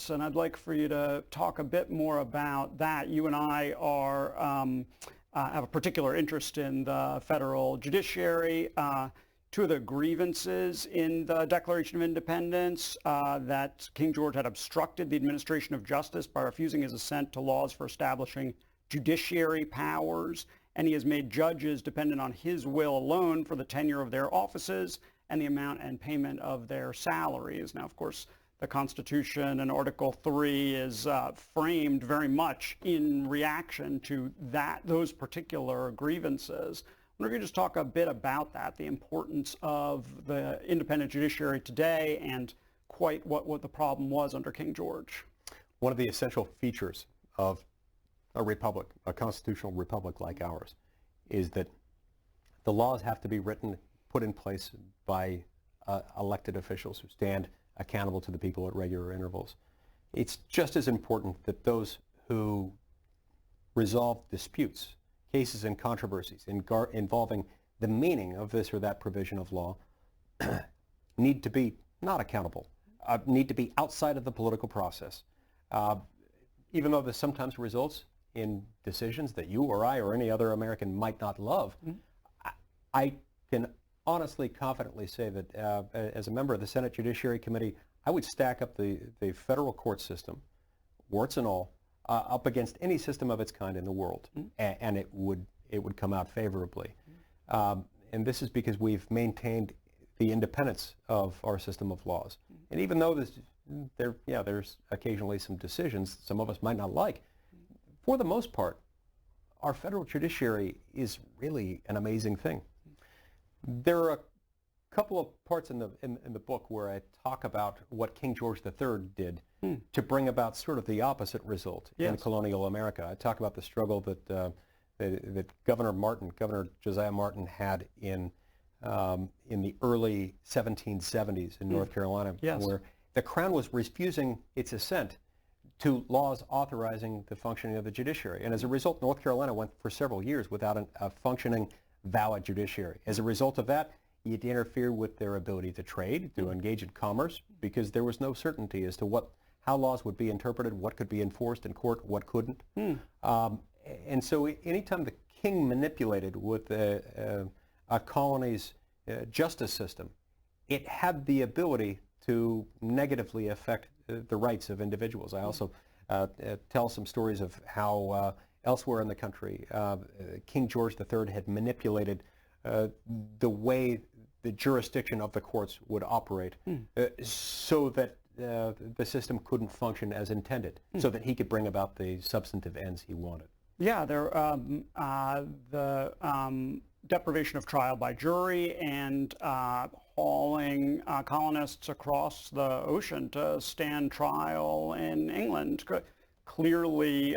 and I'd like for you to talk a bit more about that. You and I are have a particular interest in the federal judiciary. Two of the grievances in the Declaration of Independence, that King George had obstructed the administration of justice by refusing his assent to laws for establishing judiciary powers, and he has made judges dependent on his will alone for the tenure of their offices and the amount and payment of their salaries. Now, of course, the Constitution and Article 3 is framed very much in reaction to those particular grievances. I wonder if you just talk a bit about that, the importance of the independent judiciary today and quite what the problem was under King George. One of the essential features of a republic, a constitutional republic like ours, is that the laws have to be written, put in place by elected officials who stand accountable to the people at regular intervals. It's just as important that those who resolve disputes, cases and controversies involving the meaning of this or that provision of law need to be not accountable, need to be outside of the political process. Even though this sometimes results in decisions that you or I or any other American might not love, I can honestly, confidently say that as a member of the Senate Judiciary Committee, I would stack up the federal court system, warts and all, up against any system of its kind in the world, and it would come out favorably. And this is because we've maintained the independence of our system of laws. And even though there's occasionally some decisions some of us might not like, for the most part, our federal judiciary is really an amazing thing. There are a couple of parts in the book where I talk about what King George III did to bring about sort of the opposite result in colonial America. I talk about the struggle that Governor Josiah Martin had in the early 1770s in North Carolina, where the Crown was refusing its assent to laws authorizing the functioning of the judiciary. And as a result, North Carolina went for several years without a functioning, valid judiciary. As a result of that, it interfered with their ability to trade, to engage in commerce, because there was no certainty as to how laws would be interpreted, what could be enforced in court, what couldn't. And so anytime the king manipulated with a colony's justice system, it had the ability to negatively affect the rights of individuals. I also tell some stories of how elsewhere in the country, King George III had manipulated the way the jurisdiction of the courts would operate so that the system couldn't function as intended, so that he could bring about the substantive ends he wanted. Yeah, the deprivation of trial by jury and hauling colonists across the ocean to stand trial in England clearly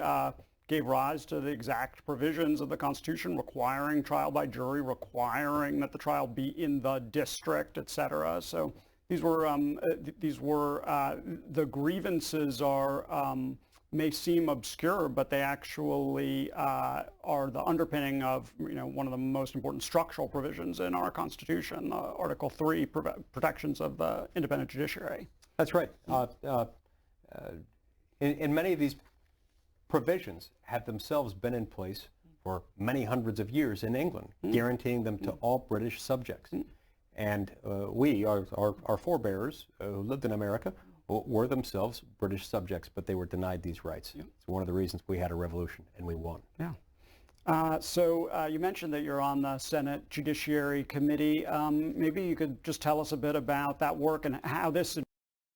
gave rise to the exact provisions of the Constitution requiring trial by jury, requiring that the trial be in the district, etc. So these were the grievances may seem obscure, but they actually are the underpinning of one of the most important structural provisions in our Constitution, Article 3, protections of the independent judiciary. That's right. In many of these provisions had themselves been in place for many hundreds of years in England, guaranteeing them to all British subjects. And our forebears who lived in America were themselves British subjects, but they were denied these rights. It's one of the reasons we had a revolution, and we won. Yeah. So you mentioned that you're on the Senate Judiciary Committee. Maybe you could just tell us a bit about that work and how this